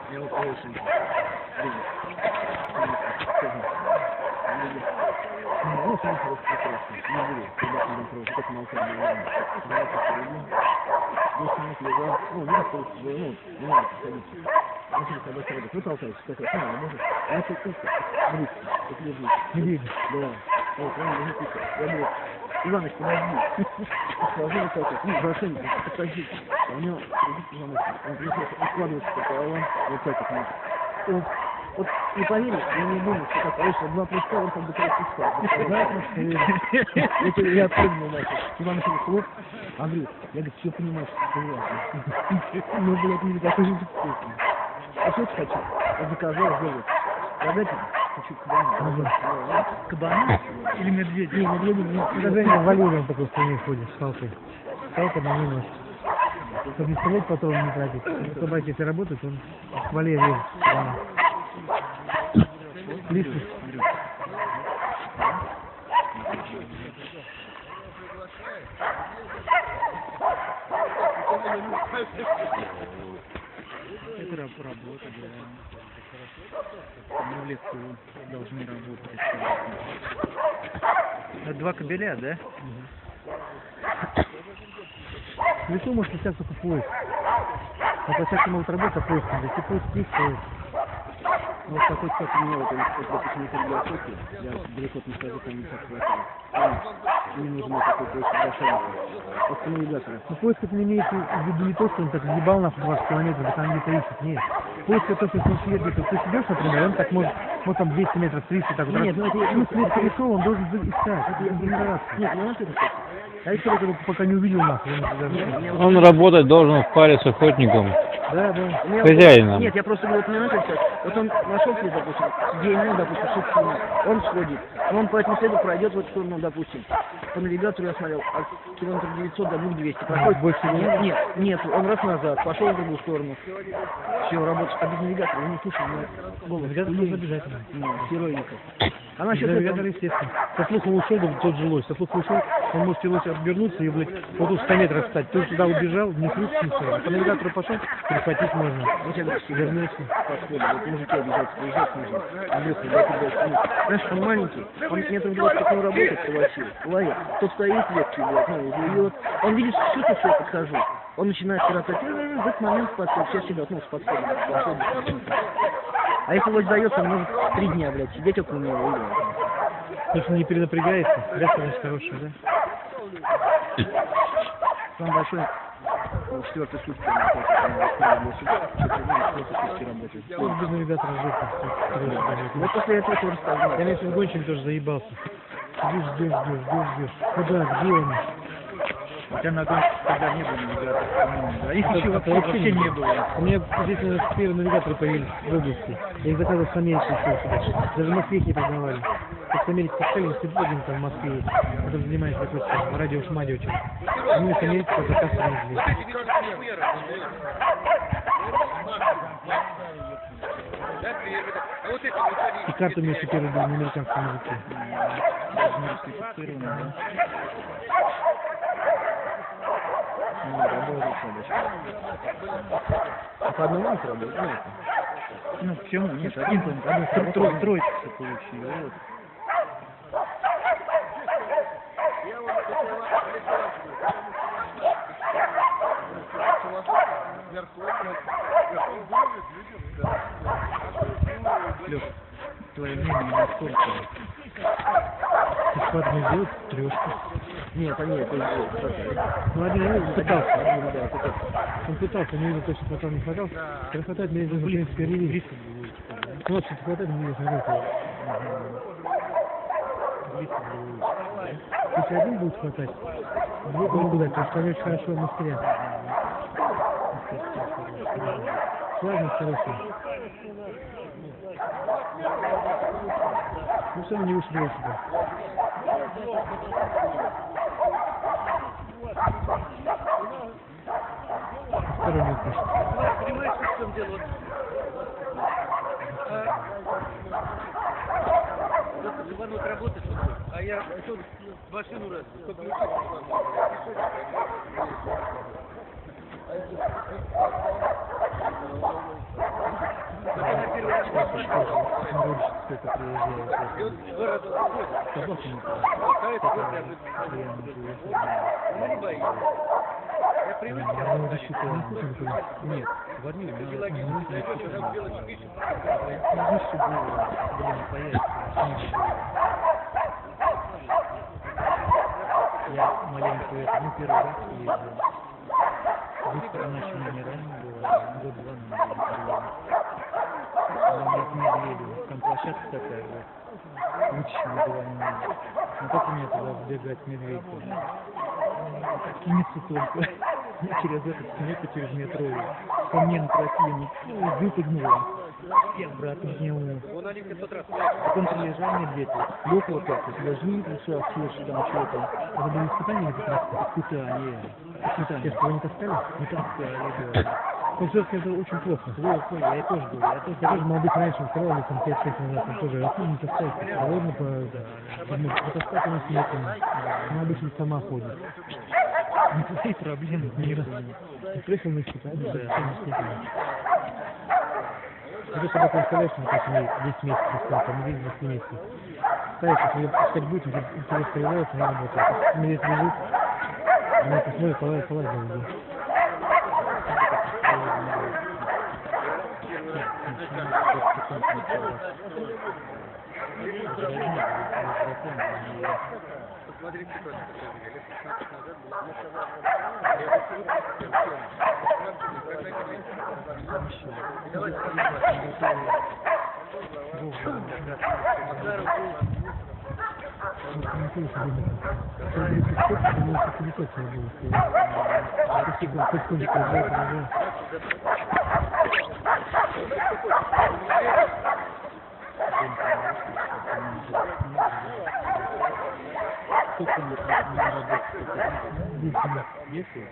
Я вот очень люблю. Ну, очень хорошо, прекрасно. Не буду, когда будем проводить, как молчание не надо. Давайте впереди. 10 минут лежал. Ну, не надо, не надо подходить. Начали когда сразу. Вы толкаетесь, как раз, может. А это куска. Близко. Это лежит. Медведь. Да. Вот, он лежит куска. Я говорю, Иваныч, подожди. Сложил вот так вот. Ну, зашеньте, подходите. А у него кредит Иваныч. Он приехал, складывается пополам. Вот так вот. Вот не поверишь, я не думаю, что так вышло 2 плюс 5, он как бы 5 плюс 5. Я отпрыгнул нафиг. Иван Ильич, хлоп. Андрей, я говорю, все понимаешь, что ясно. Ну, блядь, не такой же вкусный. А что хочу? Я заказал, сделать. Продать хочу кабана. Кабана? Или медведя? Не, медведя нет. Предложение Валерий такой в стране ходит с палкой. Палка на минус. Чтобы не стрелять, потом не тратить. Собаки, если работают, он к Валерию лезет. Листы. Это работа, да. Мы в лесу должны работать. Это 2 кабеля, да? В лесу может сейчас только поиск. На площадке могут работать, а поиск надо. Если поиск есть, то... Ну, вот такой, как у меня, вот, допустим, это для охоты, я далеко не скажу, там не так хватает. Мне нужен такой поиск для шарика. Вот по навигатору. Но поиск это не имеет в виду не то, что он так ебал нахуй 20 километров, да там где-то ищет. Нет. Поиск это то, что он след где-то. Ты идешь, например, он так может, вот там 200 метров, 300, так вот. Нет, ну это... Ну, след перешел, он должен искать. Это информация. Нет, ну что это? А если я пока не увидел нахуй, Он работать должен в паре с охотником. Да, да. Хозяином. Нет, я просто говорю, вот мне надо сейчас. Вот он нашел след, допустим, день, ну, допустим, 6 минут. Он сходит. Но он по этому следу пройдет в эту сторону, допустим. По навигатору я смотрел, от километров 900 до 2200. Проходит. Больше нет? Нет, он раз назад, пошел в другую сторону. Все, работает. А без навигатора, я не слышу, у меня голос. Навигатор нужно обязательно. Героиков. А насчет навигатор, естественно. Со слухом ушел, бы тот же лось. Со слухом ушел, он может лось обернуться и, блядь, вот тут 100 метров встать. Ты туда убежал, не слышишь ничего. А по навигатору пошел, перехватить можно. Вернулся. Вот мужики обязательно приезжать нужно. Знаешь, он маленький, он метров 20 как он работает, ловит. Тот стоит ветки, блядь, ну, жует. Он видит, что я подхожу. Он начинает коротать, в этот момент подходит, все себя, ну, с подходом. А если лось дается, он может 3 дня, блядь, сидеть около него и играть. Потому что он не перенапрягается, вязка, значит, хорошая, да? Самый большой, 4-й сутки, Он без навигатора жопа. вот после этого тоже рассказывал. Я на этом гонщик тоже заебался. Ждешь. Куда, где он? Хотя на гонке тогда не было навигатора. Их еще вообще не было. У меня здесь первые навигаторы появились в области. Я их заказывал с Америки еще сюда. Даже в Москве их не продавали. Как с Америки пускали, институт один там в Москве есть. Который занимается такой радио-шмадио. Они с Америки по заказу привезли. И карта у меня еще первая была на американском языке. По одному не работает? Ну, почему? Нет, один тройка все получил. Вот. Лёш, твое мнение насколько? Ты хватит не сделать трешку. Нет, это Ну, один пытался. Он пытался, не видел, точно хватал, не хватал. Когда хватает, мне нужно, в принципе, релиз. Ну, вот, что-то хватает, мне нужно релиз. Если один будет хватать, двух не будет, потому что они очень хорошо мастерят. Славно, хорошо. Ну, все равно не выше себя. Второй не пишет. Понимаешь, в чем дело? Иван вот работает, а я тут машину раз подключил. сколько приезжает. Собаку не нет, звонили, мне я маленько это, ну, первый раз ездил. Быстро начал номерами было, год-два на медведю. Там площадка такая вот. Вычищена была немного. Ну как у меня туда вбегать медведь? Кинется только. Я через этот снег, через метро. Ко мне на противник. Ну, выпрыгнула. Я, брат, не умел. Потом прилежал медведь. Лег вот так вот. Лежит, решил, слышишь, там что-то. Это были испытания как раз? Испытания. Сейчас его не таскали? Не таскали, да. Концерт это очень плохо. Я тоже говорю. Я тоже молодых раньше сказал, там 5-6 назад, там тоже Россию не таскать. Довольно потаскать у нас некому. Она обычно сама ходит. Никаких проблем нет. Ты приехал на испытание? Да. Ты собаку представляешь, что она 10 месяцев искал, там медведь 10 месяцев. Ставишь, если ее пускать будет, тебе стреляется, она работает. Медведь лежит, она посмотрит, полазит на людей. Посмотри, ситуация.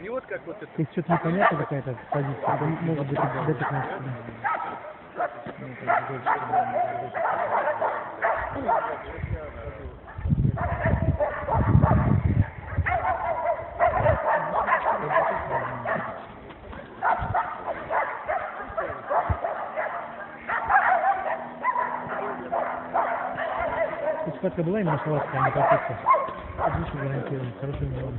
И вот как вот это. Если что-то непонятно какая-то позиция, то может быть до 15. Схватка была именно шалатка, а не попытка. Отлично гарантирован, хороший миллион.